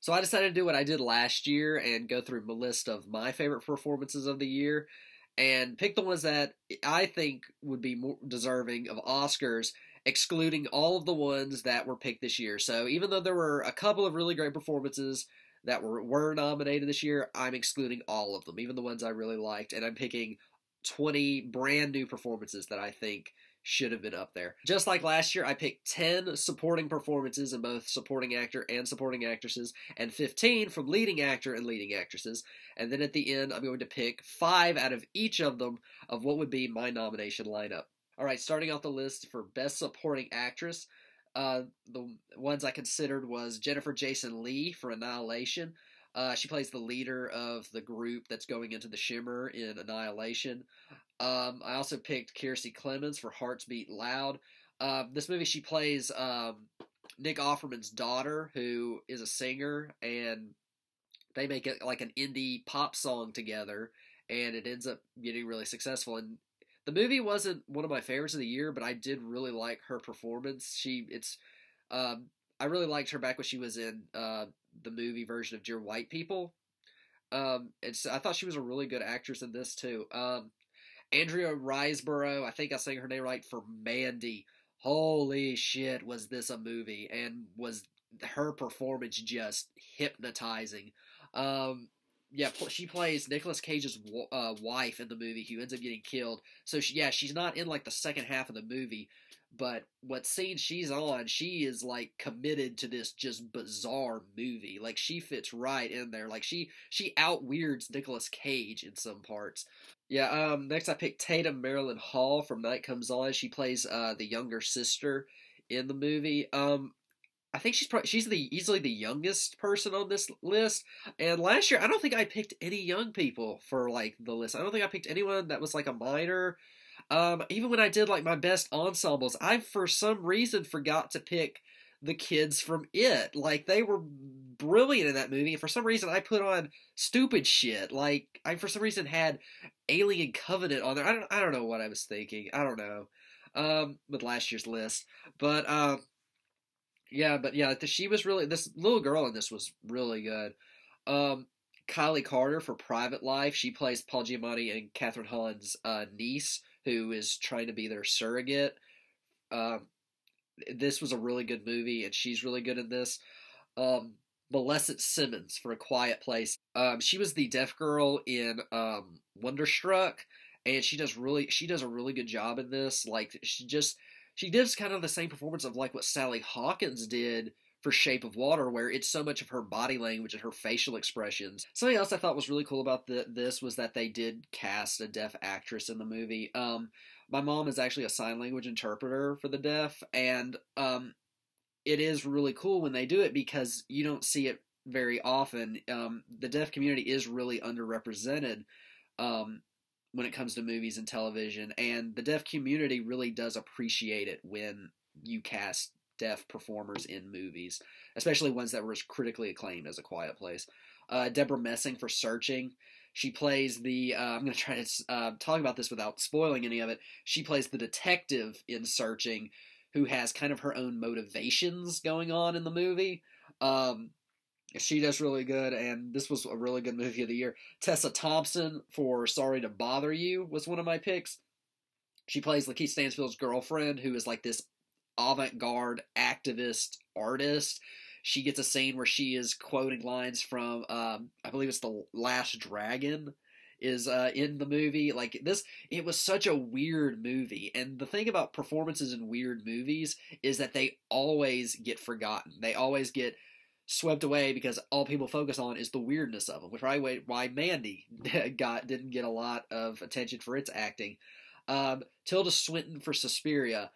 So I decided to do what I did last year and go through my list of my favorite performances of the year and pick the ones that I think would be more deserving of Oscars, excluding all of the ones that were picked this year. So even though there were a couple of really great performances that were nominated this year, I'm excluding all of them, even the ones I really liked, and I'm picking 20 brand new performances that I think should have been up there. Just like last year, I picked 10 supporting performances in both supporting actor and supporting actresses, and 15 from leading actor and leading actresses. And then at the end, I'm going to pick 5 out of each of them of what would be my nomination lineup. All right, starting off the list for Best Supporting Actress, the ones I considered was Jennifer Jason Leigh for Annihilation. She plays the leader of the group that's going into the Shimmer in Annihilation. I also picked Kiersey Clemons for Hearts Beat Loud. This movie, she plays Nick Offerman's daughter, who is a singer, and they make it like an indie pop song together, and it ends up getting really successful. And the movie wasn't one of my favorites of the year, but I did really like her performance. I really liked her back when she was in the movie version of Dear White People. I thought she was a really good actress in this too. Andrea Riseborough, I think I sang her name right, for Mandy. Holy shit, was this a movie, and was her performance just hypnotizing. Yeah, she plays Nicolas Cage's wife in the movie, who ends up getting killed. So she's not in like the second half of the movie, but what scene she's on, she is like committed to this just bizarre movie. Like, she fits right in there. Like, she out weirds Nicolas Cage in some parts. Yeah. Next I picked Tatum Marilyn Hall from Night Comes On. She plays the younger sister in the movie. I think she's easily the youngest person on this list. And last year, I don't think I picked any young people for like the list. I don't think I picked anyone that was like a minor. Even when I did like my best ensembles, I for some reason forgot to pick the kids from It. Like, they were brilliant in that movie, and for some reason I put on stupid shit. Like, I for some reason had Alien Covenant on there. I don't know what I was thinking. I don't know. With last year's list, but yeah, she was really, this little girl in this was really good. Kylie Carter for Private Life. She plays Paul Giamatti and Catherine Hahn's niece, who is trying to be their surrogate. This was a really good movie, and she's really good in this. Millicent Simmons for A Quiet Place. She was the deaf girl in Wonderstruck, and she does a really good job in this. Like, she gives kind of the same performance of like what Sally Hawkins did for Shape of Water, where it's so much of her body language and her facial expressions. Something else I thought was really cool about this was that they did cast a deaf actress in the movie. My mom is actually a sign language interpreter for the deaf, and it is really cool when they do it because you don't see it very often. The deaf community is really underrepresented when it comes to movies and television, and the deaf community really does appreciate it when you cast deaf performers in movies, especially ones that were as critically acclaimed as A Quiet Place. Deborah Messing for Searching. She plays I'm going to try to talk about this without spoiling any of it. She plays the detective in Searching, who has kind of her own motivations going on in the movie. She does really good, and this was a really good movie of the year. Tessa Thompson for Sorry to Bother You was one of my picks. She plays Lakeith Stanfield's girlfriend, who is like this avant-garde activist artist. She gets a scene where she is quoting lines from, I believe it's The Last Dragon, is in the movie. Like, this, it was such a weird movie, and the thing about performances in weird movies is that they always get forgotten. They always get swept away because all people focus on is the weirdness of them, which is why Mandy didn't get a lot of attention for its acting. Tilda Swinton for Suspiria,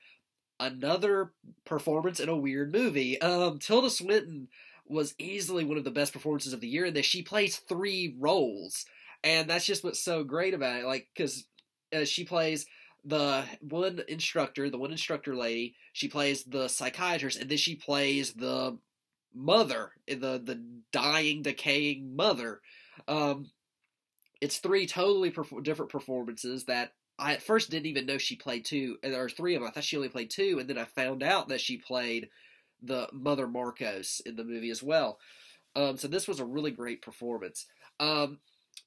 another performance in a weird movie. Tilda Swinton was easily one of the best performances of the year in this. She plays 3 roles, and that's just what's so great about it. Like, because she plays the one instructor lady, she plays the psychiatrist, and then she plays the mother, the dying, decaying mother. It's 3 totally different performances that I at first didn't even know she played 2, or 3 of them. I thought she only played 2, and then I found out that she played the Mother Marcos in the movie as well. So this was a really great performance.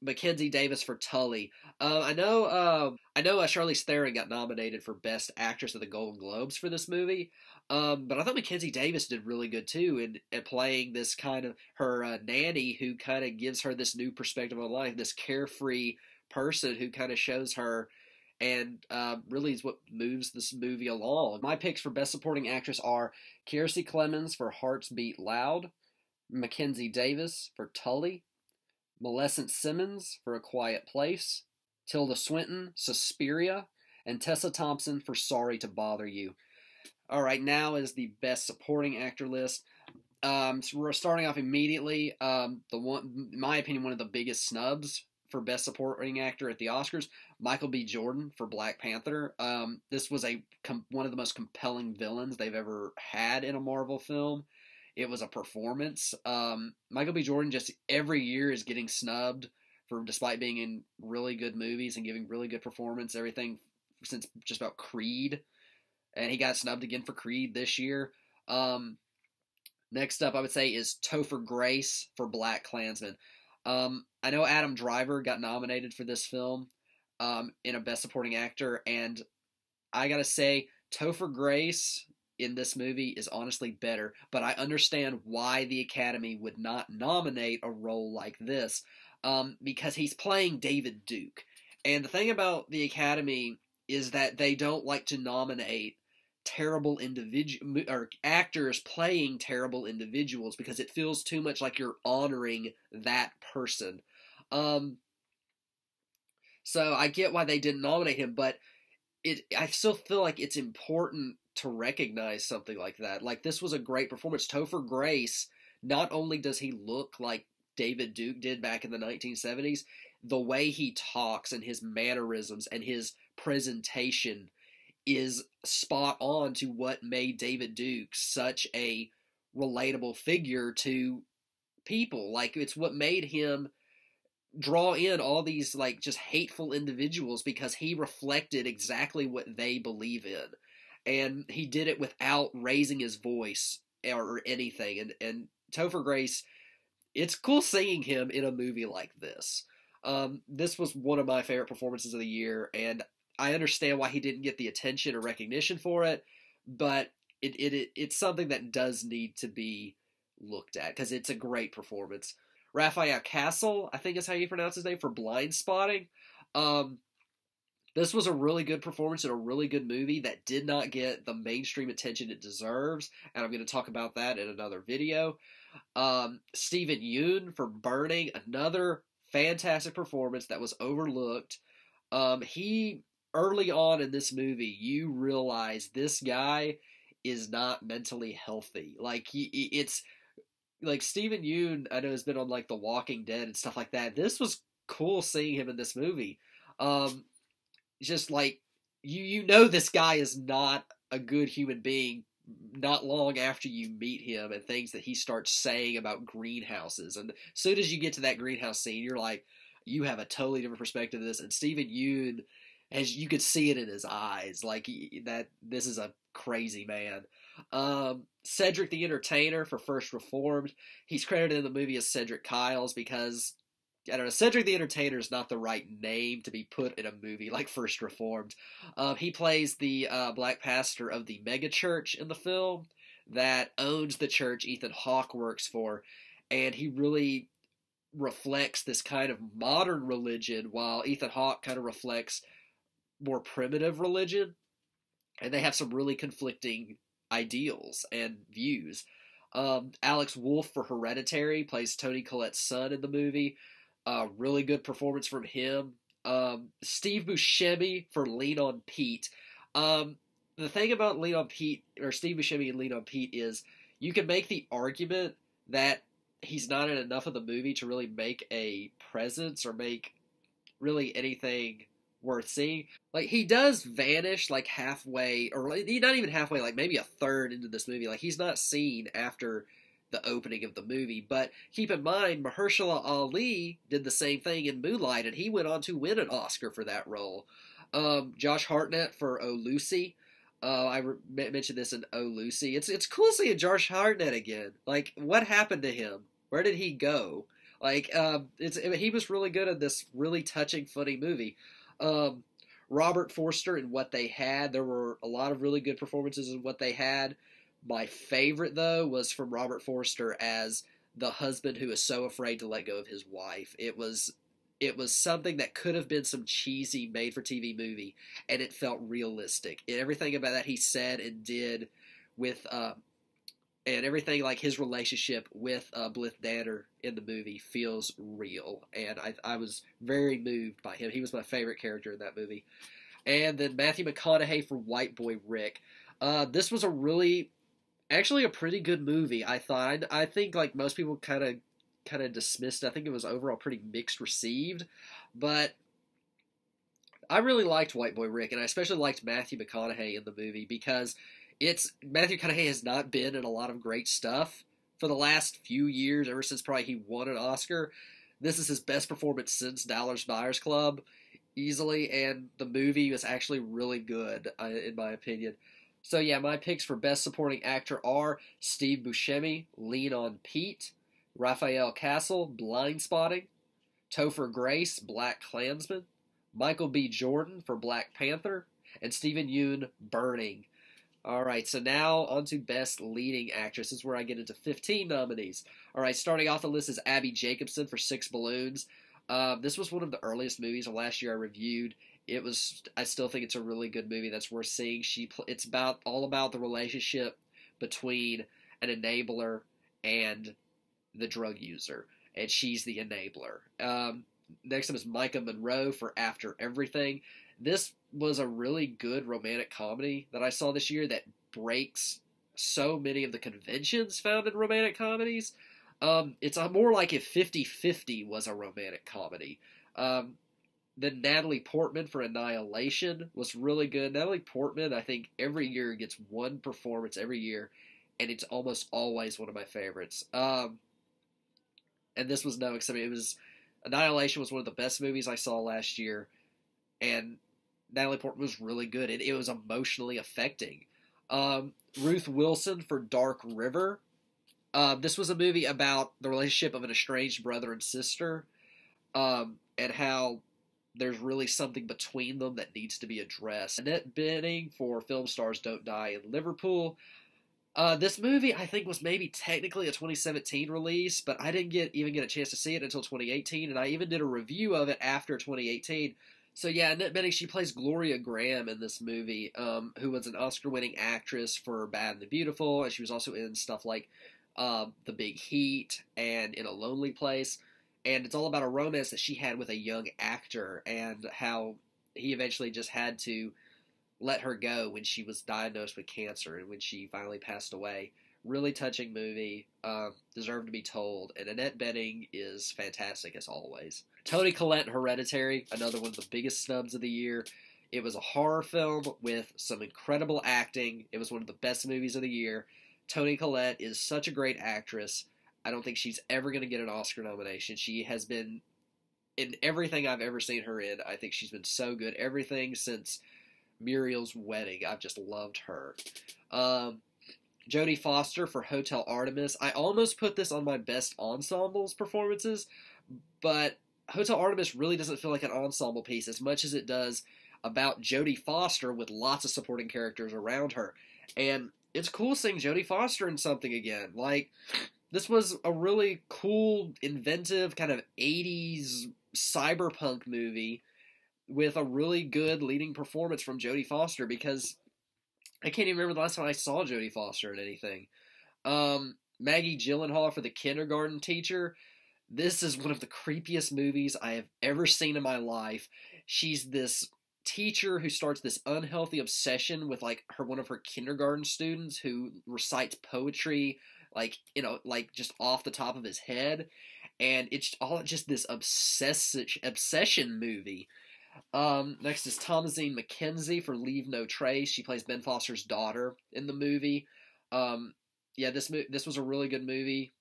Mackenzie Davis for Tully. I know Charlize Theron got nominated for Best Actress at the Golden Globes for this movie. But I thought Mackenzie Davis did really good too in playing this kind of her nanny who kind of gives her this new perspective on life, this carefree person who kind of shows her and really is what moves this movie along. My picks for Best Supporting Actress are Kiersey Clemons for Hearts Beat Loud, Mackenzie Davis for Tully, Millicent Simmons for A Quiet Place, Tilda Swinton, Suspiria, and Tessa Thompson for Sorry to Bother You. All right, now is the Best Supporting Actor list. So we're starting off immediately. In my opinion, one of the biggest snubs for Best Supporting Actor at the Oscars, Michael B. Jordan for Black Panther. This was one of the most compelling villains they've ever had in a Marvel film. It was a performance. Michael B. Jordan just every year is getting snubbed despite being in really good movies and giving really good performance. Everything since just about Creed, and he got snubbed again for Creed this year. Next up, I would say is Topher Grace for Black Klansman. I know Adam Driver got nominated for this film in a Best Supporting Actor, and I gotta say Topher Grace in this movie is honestly better, but I understand why the Academy would not nominate a role like this, because he's playing David Duke. And the thing about the Academy is that they don't like to nominate terrible actors playing terrible individuals because it feels too much like you're honoring that person. So I get why they didn't nominate him, but I still feel like it's important to recognize something like that. Like, this was a great performance. Topher Grace, not only does he look like David Duke did back in the 1970s, the way he talks and his mannerisms and his presentation is spot on to what made David Duke such a relatable figure to people. Like, it's what made him draw in all these, like, just hateful individuals because he reflected exactly what they believe in. And he did it without raising his voice or anything. And Topher Grace, it's cool seeing him in a movie like this. This was one of my favorite performances of the year, and I understand why he didn't get the attention or recognition for it, but it's something that does need to be looked at because it's a great performance. Raphael Castle, I think is how you pronounce his name, for Blind Spotting. This was a really good performance in a really good movie that did not get the mainstream attention it deserves, and I'm going to talk about that in another video. Steven Yeun for Burning, another fantastic performance that was overlooked. Early on in this movie, you realize this guy is not mentally healthy. Like, it's like Steven Yeun, I know, has been on like The Walking Dead and stuff like that. This was cool seeing him in this movie. Just like you know this guy is not a good human being not long after you meet him and things that he starts saying about greenhouses. And as soon as you get to that greenhouse scene, you're like, you have a totally different perspective of this. And Steven Yeun, as you could see it in his eyes, like that this is a crazy man. Cedric the Entertainer for First Reformed. He's credited in the movie as Cedric Kyles because, I don't know, Cedric the Entertainer is not the right name to be put in a movie like First Reformed. He plays the black pastor of the megachurch in the film that owns the church Ethan Hawke works for, and he really reflects this kind of modern religion while Ethan Hawke kind of reflects more primitive religion, and they have some really conflicting ideals and views. Alex Wolff for Hereditary plays Toni Collette's son in the movie. Really good performance from him. Steve Buscemi for Lean on Pete. The thing about Lean on Pete, or Steve Buscemi and Lean on Pete, is you can make the argument that he's not in enough of the movie to really make a presence or make really anything worth seeing. Like, he does vanish like halfway, or not even halfway, like maybe a third into this movie. Like, he's not seen after the opening of the movie. But keep in mind, Mahershala Ali did the same thing in Moonlight, and he went on to win an Oscar for that role. Josh Hartnett for Oh Lucy. I mentioned this in Oh Lucy. It's cool seeing Josh Hartnett again. Like, what happened to him? Where did he go? Like, he was really good at this really touching, funny movie. Um, Robert Forster and What They Had. There were a lot of really good performances in What They Had. My favorite, though, was from Robert Forster as the husband who is so afraid to let go of his wife. It was something that could have been some cheesy made-for-TV movie, and it felt realistic. And everything about that he said and did with and everything like his relationship with Blythe Danner in the movie feels real, and I was very moved by him. He was my favorite character in that movie. And then Matthew McConaughey for White Boy Rick. This was actually a pretty good movie. I thought. I think like most people kind of dismissed it. I think it was overall pretty mixed received, but I really liked White Boy Rick, and I especially liked Matthew McConaughey in the movie because Matthew McConaughey has not been in a lot of great stuff for the last few years, ever since probably he won an Oscar. This is his best performance since Dallas Buyers Club, easily, and the movie was actually really good, in my opinion. So yeah, my picks for Best Supporting Actor are Steve Buscemi, Lean on Pete, Raphael Castle, Blind Spotting, Topher Grace, Black Klansman, Michael B. Jordan for Black Panther, and Stephen Yeun, Burning. Alright, so now on to Best Leading Actress. This is where I get into 15 nominees. Alright, starting off the list is Abby Jacobson for Six Balloons. This was one of the earliest movies of last year I reviewed. I still think it's a really good movie that's worth seeing. It's all about the relationship between an enabler and the drug user, and she's the enabler. Next up is Micah Monroe for After Everything. This was a really good romantic comedy that I saw this year that breaks so many of the conventions found in romantic comedies. It's more like if 50-50 was a romantic comedy. Then Natalie Portman for Annihilation was really good. Natalie Portman, I think, every year gets one performance every year, and it's almost always one of my favorites. And this was no exception. Annihilation was one of the best movies I saw last year, and Natalie Portman was really good. It was emotionally affecting. Ruth Wilson for Dark River. This was a movie about the relationship of an estranged brother and sister, and how there's really something between them that needs to be addressed. Annette Bening for Film Stars Don't Die in Liverpool. This movie, I think, was maybe technically a 2017 release, but I didn't even get a chance to see it until 2018, and I even did a review of it after 2018. So yeah, Annette Bening, she plays Gloria Graham in this movie, who was an Oscar-winning actress for Bad and the Beautiful, and she was also in stuff like The Big Heat and In a Lonely Place. And it's all about a romance that she had with a young actor and how he eventually just had to let her go when she was diagnosed with cancer and when she finally passed away. Really touching movie, deserved to be told, and Annette Bening is fantastic as always. Toni Collette in Hereditary, another one of the biggest snubs of the year. It was a horror film with some incredible acting. It was one of the best movies of the year. Toni Collette is such a great actress. I don't think she's ever going to get an Oscar nomination. She has been in everything I've ever seen her in. I think she's been so good. Everything since Muriel's Wedding. I've just loved her. Jodie Foster for Hotel Artemis. I almost put this on my best ensembles performances, but Hotel Artemis really doesn't feel like an ensemble piece as much as it does about Jodie Foster with lots of supporting characters around her. And it's cool seeing Jodie Foster in something again. Like, this was a really cool, inventive, kind of 80s cyberpunk movie with a really good leading performance from Jodie Foster, because I can't even remember the last time I saw Jodie Foster in anything. Maggie Gyllenhaal for The Kindergarten Teacher. This is one of the creepiest movies I have ever seen in my life. She's this teacher who starts this unhealthy obsession with one of her kindergarten students who recites poetry like just off the top of his head, and it's all just this obsession movie. Next is Thomasine McKenzie for Leave No Trace. She plays Ben Foster's daughter in the movie. This was a really good movie.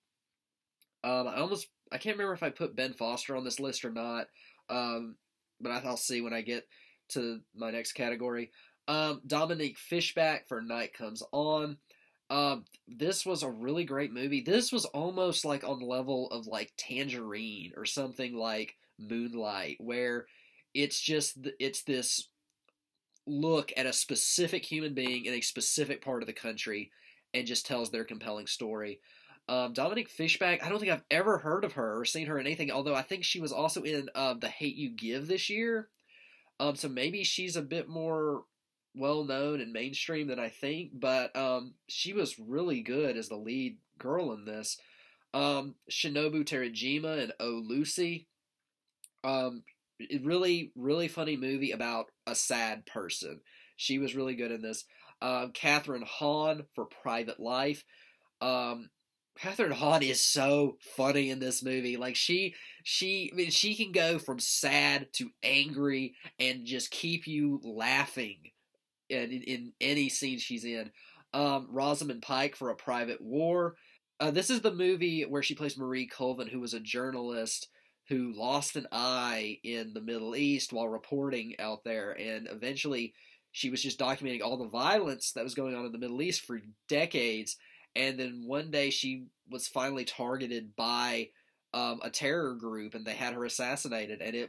I can't remember if I put Ben Foster on this list or not, but I'll see when I get to my next category. Dominique Fishback for Night Comes On. This was a really great movie. This was almost like on the level of like Tangerine or something like Moonlight, where it's this look at a specific human being in a specific part of the country and just tells their compelling story. Dominic Fishback, I don't think I've ever heard of her or seen her in anything, although I think she was also in The Hate You Give this year. So maybe she's a bit more well known and mainstream than I think, but she was really good as the lead girl in this. Shinobu Terajima and Oh Lucy. Really, really funny movie about a sad person. She was really good in this. Catherine Hahn for Private Life. Um, Catherine Hahn is so funny in this movie. Like I mean, she can go from sad to angry and just keep you laughing in any scene she's in. Rosamund Pike for A Private War. This is the movie where she plays Marie Colvin, who was a journalist who lost an eye in the Middle East while reporting out there, and eventually she was just documenting all the violence that was going on in the Middle East for decades, and then one day she was finally targeted by a terror group, and they had her assassinated, and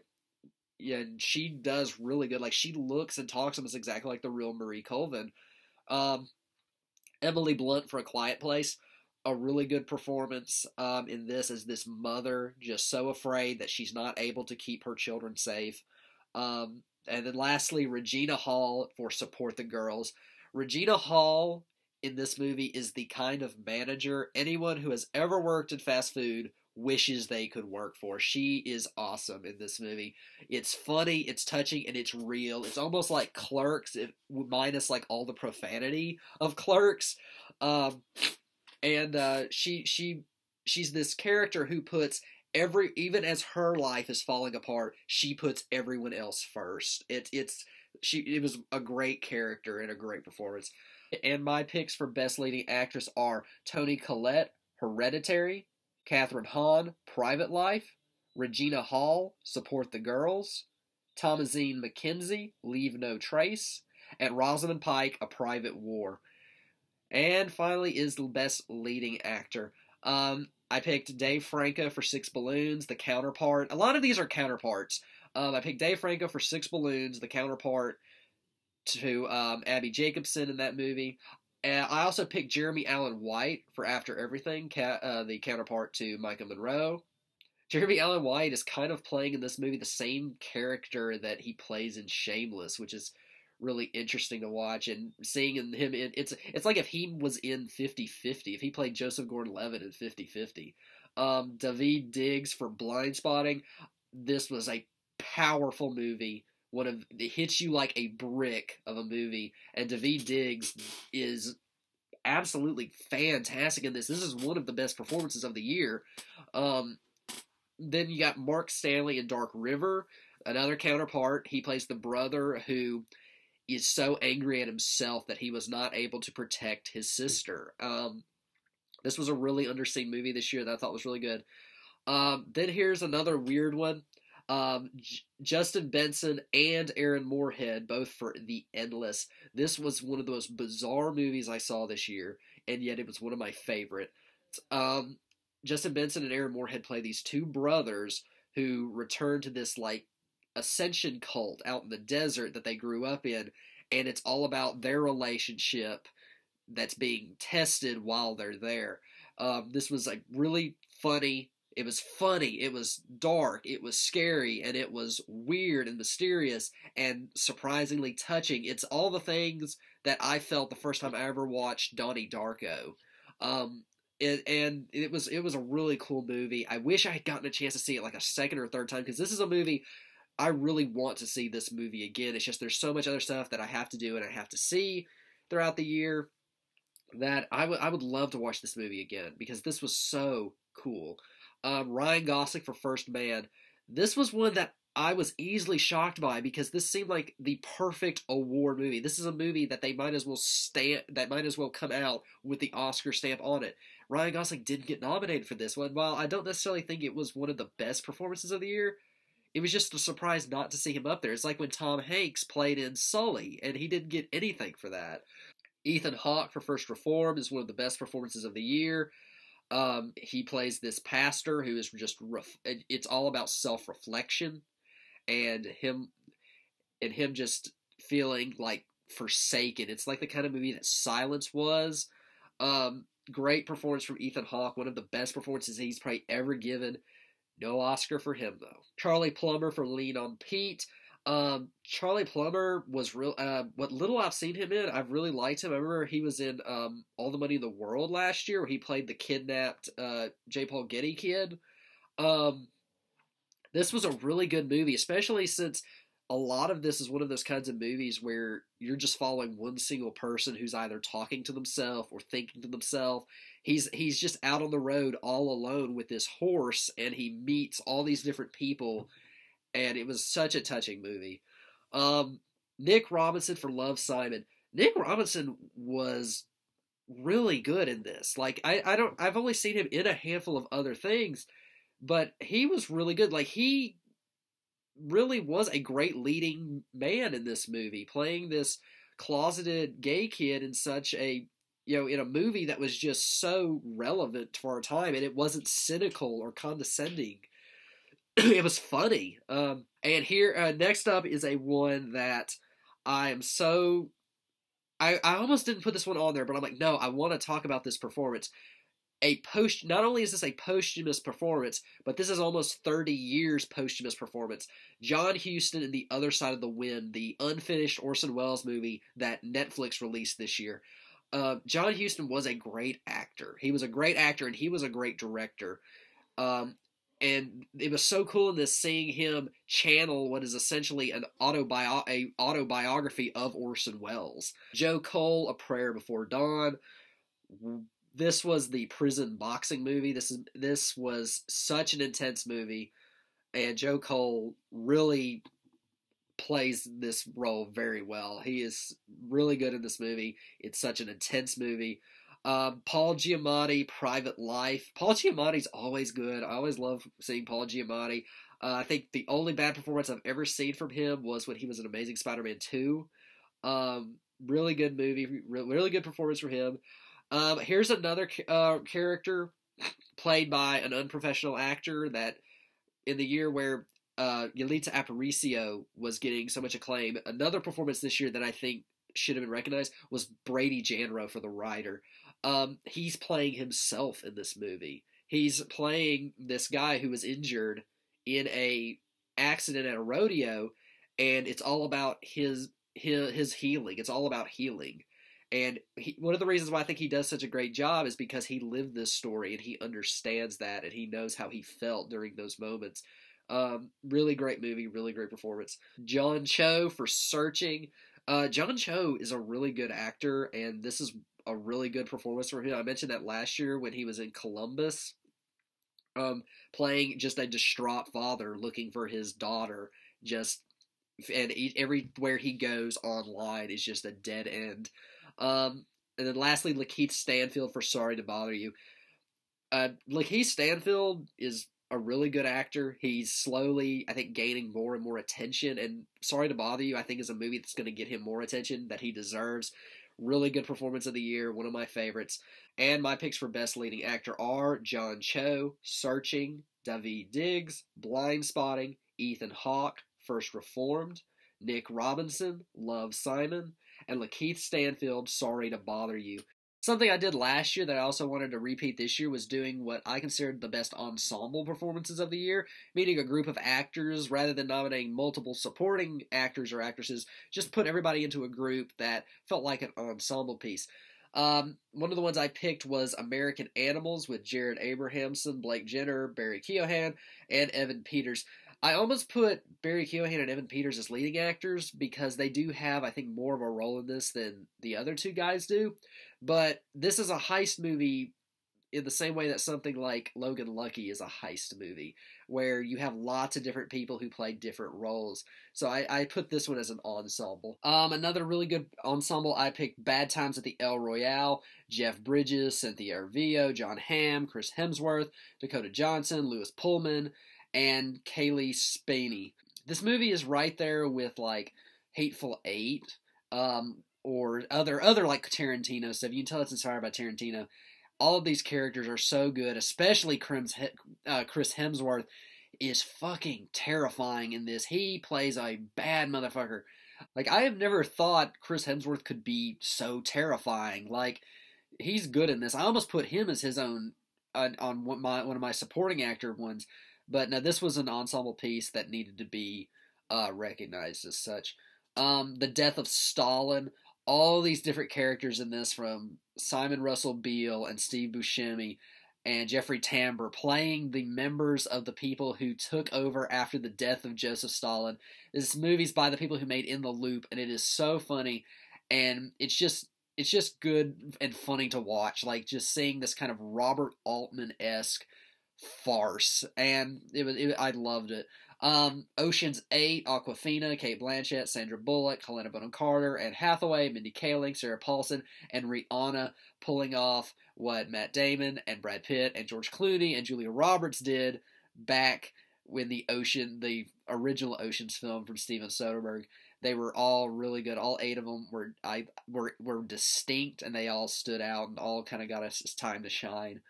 yeah, she does really good. Like, she looks and talks almost exactly like the real Marie Colvin. Um, Emily Blunt for A Quiet Place, a really good performance in this as this mother just so afraid that she's not able to keep her children safe. And then lastly, Regina Hall for Support the Girls. Regina Hall in this movie is the kind of manager anyone who has ever worked in fast food wishes they could work for. She is awesome in this movie. It's funny, it's touching, and it's real. It's almost like Clerks, minus like all the profanity of Clerks. And she's this character who puts even as her life is falling apart, she puts everyone else first. It was a great character and a great performance. And my picks for best leading actress are Toni Collette, Hereditary; Catherine Hahn, Private Life; Regina Hall, Support the Girls; Thomasine McKenzie, Leave No Trace; and Rosamund Pike, A Private War. And finally is the best leading actor. I picked Dave Franco for Six Balloons, the counterpart. A lot of these are counterparts. I picked Dave Franco for Six Balloons, the counterpart to Abby Jacobson in that movie. I also picked Jeremy Allen White for After Everything, the counterpart to Micah Monroe. Jeremy Allen White is kind of playing in this movie the same character that he plays in Shameless, which is really interesting to watch, and seeing him in it's like if he was in 50-50, if he played Joseph Gordon-Levitt in 50-50. Daveed Diggs for Blind Spotting. This was a powerful movie. It hits you like a brick of a movie, and Daveed Diggs is absolutely fantastic in this. This is one of the best performances of the year. Then you got Mark Stanley in Dark River, another counterpart. He plays the brother who is so angry at himself that he was not able to protect his sister. This was a really underseen movie this year that I thought was really good. Then here's another weird one. Justin Benson and Aaron Moorhead, both for The Endless. This was one of the most bizarre movies I saw this year, and yet it was one of my favorites. Justin Benson and Aaron Moorhead play these two brothers who return to this, like, ascension cult out in the desert that they grew up in, and it's all about their relationship that's being tested while they're there. This was like really funny. It was dark, it was scary, and it was weird and mysterious and surprisingly touching. It's all the things that I felt the first time I ever watched Donnie Darko. It was a really cool movie. I wish I had gotten a chance to see it like a second or third time, because this is a movie I really want to see this movie again. It's just there's so much other stuff that I have to do and I have to see throughout the year that I would love to watch this movie again, because this was so cool. Ryan Gosling for First Man. This was one that I was easily shocked by, because this seemed like the perfect award movie. This is a movie that might as well come out with the Oscar stamp on it. Ryan Gosling didn't get nominated for this one. While I don't necessarily think it was one of the best performances of the year, it was just a surprise not to see him up there. It's like when Tom Hanks played in Sully, and he didn't get anything for that. Ethan Hawke for First Reformed is one of the best performances of the year. He plays this pastor who is just it's all about self-reflection and him just feeling like forsaken. It's like the kind of movie that Silence was. Great performance from Ethan Hawke, one of the best performances he's probably ever given. No Oscar for him though. Charlie Plummer for Lean on Pete. Charlie Plummer was real. What little I've seen him in, I've really liked him. I remember he was in All the Money in the World last year, where he played the kidnapped J. Paul Getty kid. This was a really good movie, especially since a lot of this is one of those kinds of movies where you're just following one single person who's either talking to themselves or thinking to themselves. He's just out on the road all alone with this horse, and he meets all these different people, and it was such a touching movie. Nick Robinson for Love, Simon. Nick Robinson was really good in this. Like I've only seen him in a handful of other things, but he was really good. Like he really was a great leading man in this movie, playing this closeted gay kid in such a, in a movie that was just so relevant for our time, and it wasn't cynical or condescending. It was funny. And here, next up is a one that I am so, I almost didn't put this one on there, but I'm like, no, I want to talk about this performance. Not only is this a posthumous performance, but this is almost 30 years posthumous performance. John Huston in The Other Side of the Wind, the unfinished Orson Welles movie that Netflix released this year. John Huston was a great actor. He was a great actor, and he was a great director. And it was so cool in this, seeing him channel what is essentially an autobiography of Orson Welles. Joe Cole, A Prayer Before Dawn. This was the prison boxing movie. This was such an intense movie, and Joe Cole really plays this role very well. He is really good in this movie. It's such an intense movie. Paul Giamatti, Private Life. Paul Giamatti's always good. I always love seeing Paul Giamatti. I think the only bad performance I've ever seen from him was when he was in Amazing Spider-Man 2. Really good movie. Really good performance from him. Here's another character played by an unprofessional actor that in the year where Yalitza Aparicio was getting so much acclaim, another performance this year that I think should have been recognized was Brady Janro for The Rider. He's playing himself in this movie. He's playing this guy who was injured in a accident at a rodeo, and it's all about his healing. It's all about healing. And one of the reasons why I think he does such a great job is because he lived this story, and he understands that, and he knows how he felt during those moments. Really great movie, really great performance. John Cho for Searching. John Cho is a really good actor, and this is a really good performance for him. I mentioned that last year when he was in Columbus, playing just a distraught father looking for his daughter, and everywhere he goes online is just a dead end. And then lastly, Lakeith Stanfield for Sorry to Bother You. Lakeith Stanfield is a really good actor. He's slowly, I think, gaining more and more attention, and Sorry to Bother You, I think, is a movie that's going to get him more attention that he deserves. Really good performance of the year, one of my favorites. And my picks for Best Leading Actor are John Cho, Searching, Daveed Diggs, Blind Spotting, Ethan Hawke, First Reformed, Nick Robinson, Love, Simon, and Lakeith Stanfield, Sorry to Bother You. Something I did last year that I also wanted to repeat this year was doing what I considered the best ensemble performances of the year, meaning a group of actors, rather than nominating multiple supporting actors or actresses, just put everybody into a group that felt like an ensemble piece. One of the ones I picked was American Animals with Jared Abrahamson, Blake Jenner, Barry Keoghan, and Evan Peters. I almost put Barry Keoghan and Evan Peters as leading actors because they do have, I think, more of a role in this than the other two guys do. But this is a heist movie in the same way that something like Logan Lucky is a heist movie, where you have lots of different people who play different roles. So I put this one as an ensemble. Another really good ensemble, I picked Bad Times at the El Royale, Jeff Bridges, Cynthia Erivo, John Hamm, Chris Hemsworth, Dakota Johnson, Lewis Pullman, and Kaylee Spaney. This movie is right there with, like, Hateful Eight, or other like Tarantino stuff. You can tell it's inspired by Tarantino. All of these characters are so good, especially Chris Hemsworth is fucking terrifying in this. He plays a bad motherfucker. Like, I have never thought Chris Hemsworth could be so terrifying. Like, he's good in this. I almost put him as his own on one of my supporting actor ones, but no, this was an ensemble piece that needed to be recognized as such. The death of Stalin. All these different characters in this, from Simon Russell Beale and Steve Buscemi and Jeffrey Tambor, playing the members of the people who took over after the death of Joseph Stalin. This movie's by the people who made In the Loop, and it is so funny, and it's just good and funny to watch. Like, just seeing this kind of Robert Altman-esque farce, and I loved it. Ocean's 8, Awkwafina, Cate Blanchett, Sandra Bullock, Helena Bonham Carter, Anne Hathaway, Mindy Kaling, Sarah Paulson, and Rihanna pulling off what Matt Damon and Brad Pitt and George Clooney and Julia Roberts did back when the original Ocean's film from Steven Soderbergh. They were all really good. All 8 of them were distinct, and they all stood out and all kind of got us time to shine.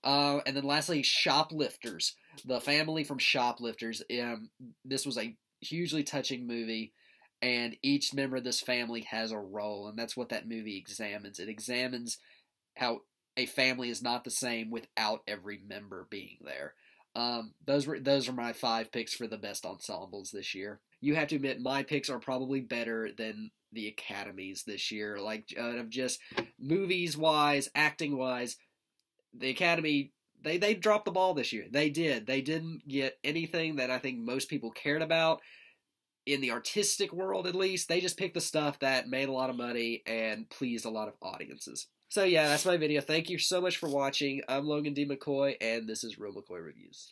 And then lastly, Shoplifters. The family from Shoplifters. This was a hugely touching movie, and each member of this family has a role, and that's what that movie examines. It examines how a family is not the same without every member being there. Those are my 5 picks for the best ensembles this year. You have to admit, my picks are probably better than the Academies this year. Like, of just movies-wise, acting-wise, the Academy, they dropped the ball this year. They did. They didn't get anything that I think most people cared about in the artistic world, at least. They just picked the stuff that made a lot of money and pleased a lot of audiences. So yeah, that's my video. Thank you so much for watching. I'm Logan D. McCoy, and this is Real McCoy Reviews.